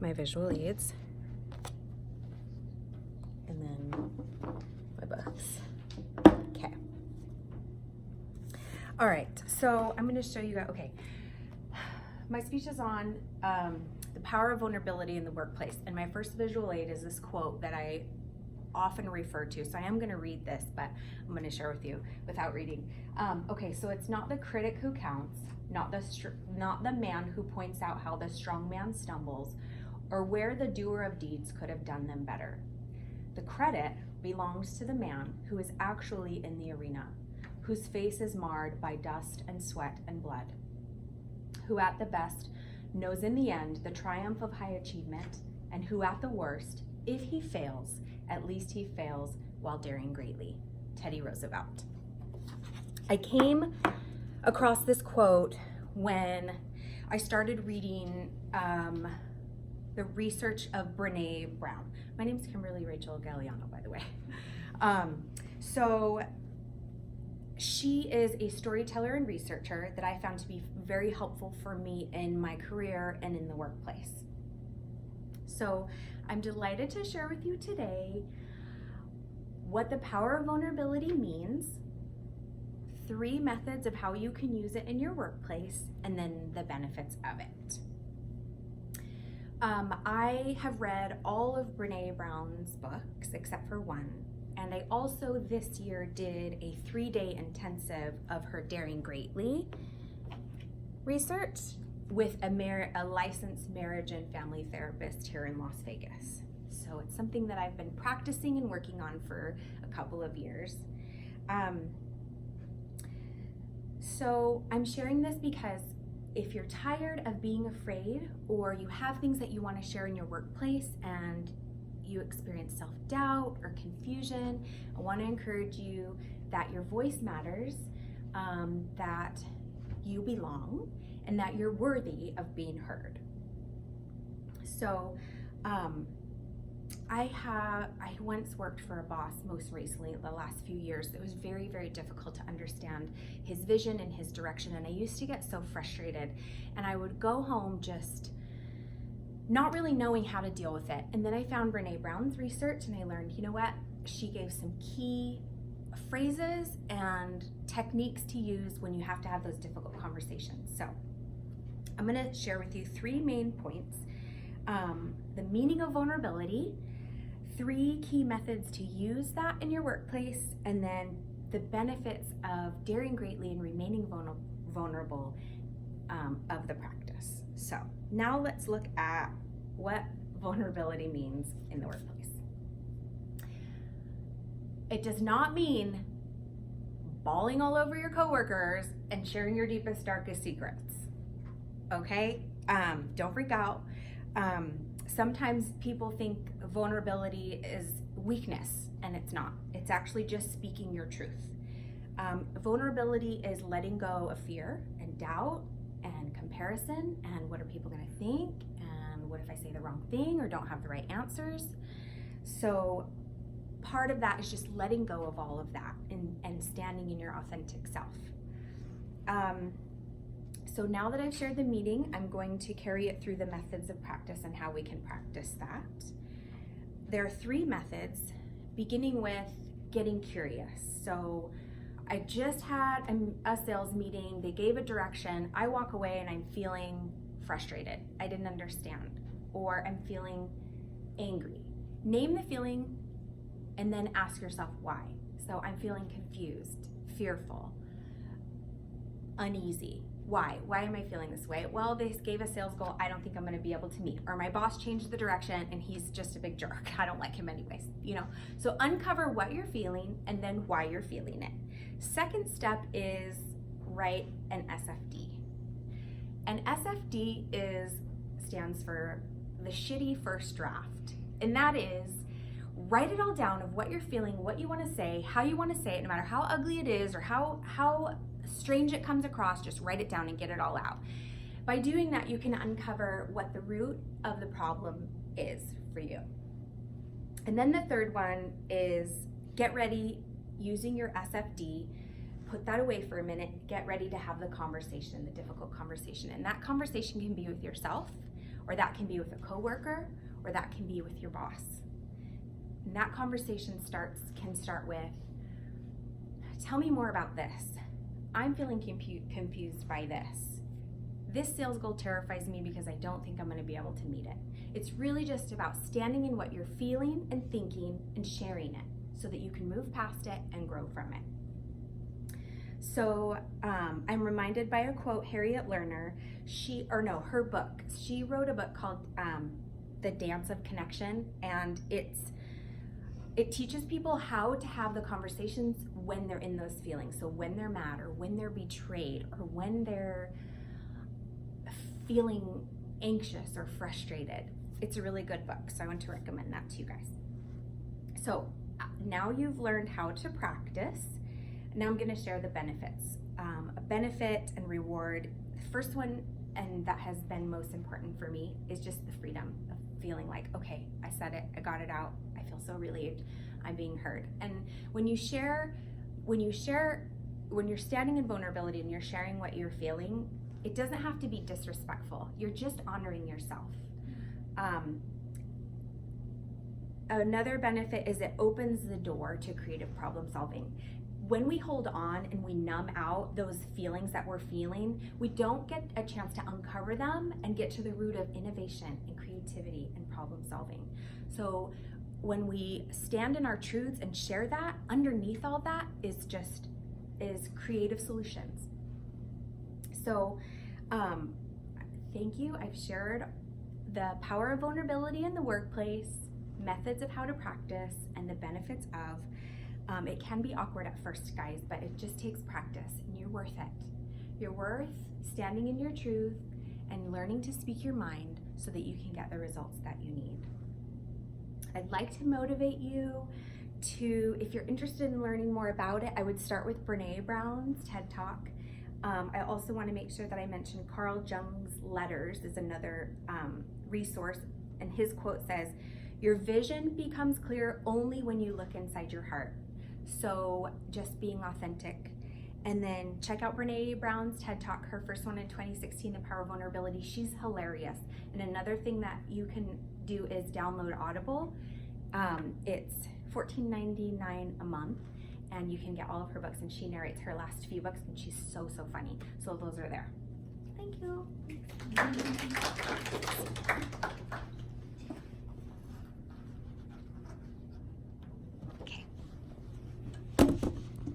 my visual aids, and then my books. Okay. All right, so I'm gonna show you guys, okay. My speech is on the power of vulnerability in the workplace, and my first visual aid is this quote that I often refer to. So I am going to read this, but I'm going to share with you without reading. Okay, so it's not the critic who counts, not the man who points out how the strong man stumbles, or where the doer of deeds could have done them better. The credit belongs to the man who is actually in the arena, whose face is marred by dust and sweat and blood, who at the best knows in the end the triumph of high achievement, and who at the worst, if he fails, at least he fails while daring greatly. Teddy Roosevelt. I came across this quote when I started reading the research of Brene Brown. My name is Kimberly Rachel Galliano, by the way. So she is a storyteller and researcher that I found to be very helpful for me in my career and in the workplace. So I'm delighted to share with you today what the power of vulnerability means, 3 methods of how you can use it in your workplace, and then the benefits of it. I have read all of Brene Brown's books except for one, and I also this year did a 3-day intensive of her Daring Greatly research with a licensed marriage and family therapist here in Las Vegas. So it's something that I've been practicing and working on for a couple of years. So I'm sharing this because if you're tired of being afraid, or you have things that you want to share in your workplace and you experience self-doubt or confusion, I want to encourage you that your voice matters, that you belong, and that you're worthy of being heard. So I once worked for a boss, most recently the last few years. It was very, very difficult to understand his vision and his direction, and I used to get so frustrated, and I would go home just not really knowing how to deal with it. And then I found Brene Brown's research, and I learned, you know what? She gave some key phrases and techniques to use when you have to have those difficult conversations. So I'm gonna share with you 3 main points. The meaning of vulnerability, 3 key methods to use that in your workplace, and then the benefits of daring greatly and remaining vulnerable of the practice. So now let's look at what vulnerability means in the workplace. It does not mean bawling all over your coworkers and sharing your deepest, darkest secrets. Okay? Don't freak out. Sometimes people think vulnerability is weakness, and it's not. It's actually just speaking your truth. Vulnerability is letting go of fear and doubt and comparison, and what are people going to think, and what if I say the wrong thing or don't have the right answers. So part of that is just letting go of all of that and standing in your authentic self. So now that I've shared the meaning, I'm going to carry it through the methods of practice and how we can practice that. There are 3 methods, beginning with getting curious. So I just had a sales meeting, they gave a direction, I walk away and I'm feeling frustrated, I didn't understand, or I'm feeling angry. Name the feeling and then ask yourself why. So I'm feeling confused, fearful, uneasy. Why? Why am I feeling this way? Well, they gave a sales goal I don't think I'm going to be able to meet, or my boss changed the direction and he's just a big jerk. I don't like him anyways, you know. So uncover what you're feeling and then why you're feeling it. Second step is write an SFD. And SFD stands for the shitty first draft. And that is, write it all down of what you're feeling, what you want to say, how you want to say it, no matter how ugly it is or how strange it comes across, just write it down and get it all out. By doing that, you can uncover what the root of the problem is for you. And then the third one is get ready using your SFD, put that away for a minute, get ready to have the conversation, the difficult conversation. And that conversation can be with yourself, or that can be with a coworker, or that can be with your boss. And that conversation can start with, tell me more about this. I'm feeling confused by this. This sales goal terrifies me because I don't think I'm going to be able to meet it. It's really just about standing in what you're feeling and thinking and sharing it so that you can move past it and grow from it. So I'm reminded by a quote, Harriet Lerner, her book. She wrote a book called The Dance of Connection, and it teaches people how to have the conversations when they're in those feelings. So when they're mad, or when they're betrayed, or when they're feeling anxious or frustrated. It's a really good book, so I want to recommend that to you guys. So now you've learned how to practice. Now I'm going to share the benefits. A benefit and reward. The first one, and that has been most important for me, is just the freedom of feeling like, okay, I said it, I got it out, I feel so relieved, I'm being heard. And when you're standing in vulnerability and you're sharing what you're feeling, it doesn't have to be disrespectful. You're just honoring yourself. Another benefit is it opens the door to creative problem solving. When we hold on and we numb out those feelings that we're feeling, we don't get a chance to uncover them and get to the root of innovation and creativity and problem solving. So when we stand in our truths and share that, underneath all that is creative solutions. So thank you. I've shared the power of vulnerability in the workplace, methods of how to practice, and the benefits of. It can be awkward at first, guys, but it just takes practice, and you're worth it. You're worth standing in your truth and learning to speak your mind so that you can get the results that you need. I'd like to motivate you to, if you're interested in learning more about it, I would start with Brene Brown's TED Talk. I also want to make sure that I mention Carl Jung's Letters is another resource, and his quote says, "Your vision becomes clear only when you look inside your heart." So just being authentic. And then check out Brene Brown's TED Talk, her first one in 2016, The Power of Vulnerability. She's hilarious. And another thing that you can do is download Audible. It's $14.99 a month, and you can get all of her books, and she narrates her last few books, and she's so funny. So those are there. Thank you.